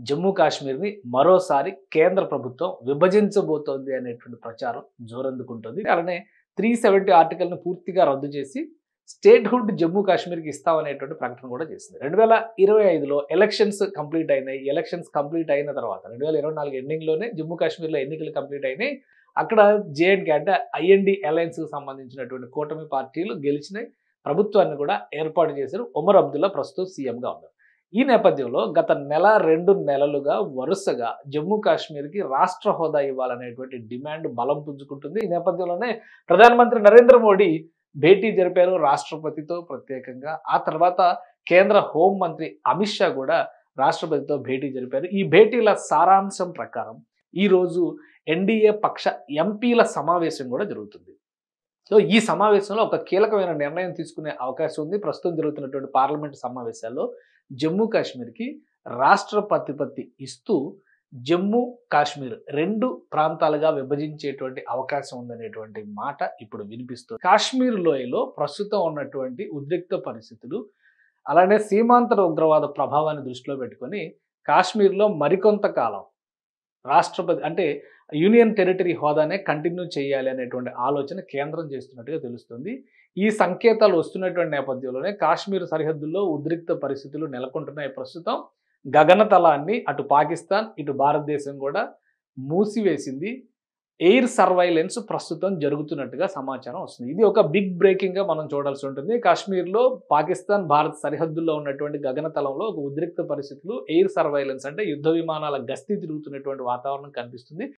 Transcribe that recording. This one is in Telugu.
జమ్మూ కాశ్మీర్‌ని మరోసారి కేంద్ర ప్రభుత్వం విభజించబోతోంది అనేటువంటి ప్రచారం జోరందుకుంటుంది. అలానే 370 ఆర్టికల్‌ని పూర్తిగా రద్దు చేసి స్టేట్‌హుడ్ జమ్మూ కాశ్మీర్‌కి ఇస్తామనేటువంటి ప్రకటన కూడా చేసింది. 2025లో ఎలక్షన్స్ కంప్లీట్ అయినాయి. ఎలక్షన్స్ కంప్లీట్ అయిన తర్వాత 2024 ఎండింగ్‌లోనే జమ్మూ కాశ్మీర్‌లో ఎన్నికలు కంప్లీట్ అయినాయి. అక్కడ జేఎండ్‌కే అంటే ఐఎన్‌డీ అలయన్స్‌కి సంబంధించినటువంటి కూటమి పార్టీలు గెలిచినాయి. ప్రభుత్వాన్ని కూడా ఏర్పాటు చేశారు. ఒమర్ అబ్దుల్లా ప్రస్తుతం సీఎంగా ఉన్నారు. ఈ నేపథ్యంలో గత నెల 2 నెలలుగా వరుసగా జమ్మూ కాశ్మీర్‌కి రాష్ట్ర హోదా ఇవ్వాలనేటువంటి డిమాండ్ బలం పుంజుకుంటుంది. ఈ నేపథ్యంలోనే ప్రధానమంత్రి నరేంద్ర మోడీ భేటీ జరిపారు రాష్ట్రపతితో ప్రత్యేకంగా. ఆ తర్వాత కేంద్ర హోం మంత్రి అమిత్ షా కూడా రాష్ట్రపతితో భేటీ జరిపారు. ఈ భేటీల సారాంశం ప్రకారం ఈరోజు ఎన్డీఏ పక్ష ఎంపీల సమావేశం కూడా జరుగుతుంది. సో ఈ సమావేశంలో ఒక కీలకమైన నిర్ణయం తీసుకునే అవకాశం ఉంది. ప్రస్తుతం జరుగుతున్నటువంటి పార్లమెంట్ సమావేశాల్లో జమ్మూ కాశ్మీర్‌కి రాష్ట్ర ప్రతిపత్తి ఇస్తూ జమ్మూ, కాశ్మీర్ 2 ప్రాంతాలుగా విభజించేటువంటి అవకాశం ఉందనేటువంటి మాట ఇప్పుడు వినిపిస్తుంది. కాశ్మీర్ లోయలో ప్రస్తుతం ఉన్నటువంటి ఉద్రిక్త పరిస్థితులు, అలానే సీమాంతర ఉగ్రవాద ప్రభావాన్ని దృష్టిలో పెట్టుకొని కాశ్మీర్‌లో మరికొంత కాలం రాష్ట్రపతి అంటే యూనియన్ టెరిటరీ హోదానే కంటిన్యూ చేయాలి అనేటువంటి ఆలోచన కేంద్రం చేస్తున్నట్టుగా తెలుస్తుంది. ఈ సంకేతాలు వస్తున్నటువంటి నేపథ్యంలోనే కాశ్మీర్ సరిహద్దుల్లో ఉద్రిక్త పరిస్థితులు నెలకొంటున్నాయి. ప్రస్తుతం గగనతలాన్ని అటు పాకిస్తాన్, ఇటు భారతదేశం కూడా మూసివేసింది. ఎయిర్ సర్వైలెన్స్ ప్రస్తుతం జరుగుతున్నట్టుగా సమాచారం వస్తుంది. ఇది ఒక బిగ్ బ్రేకింగ్‌గా మనం చూడాల్సి ఉంటుంది. కాశ్మీర్‌లో పాకిస్తాన్, భారత్ సరిహద్దుల్లో ఉన్నటువంటి గగనతలంలో ఒక ఉద్రిక్త పరిస్థితులు, ఎయిర్ సర్వైలెన్స్ అంటే యుద్ధ విమానాల గస్తీ తిరుగుతున్నటువంటి వాతావరణం కనిపిస్తుంది.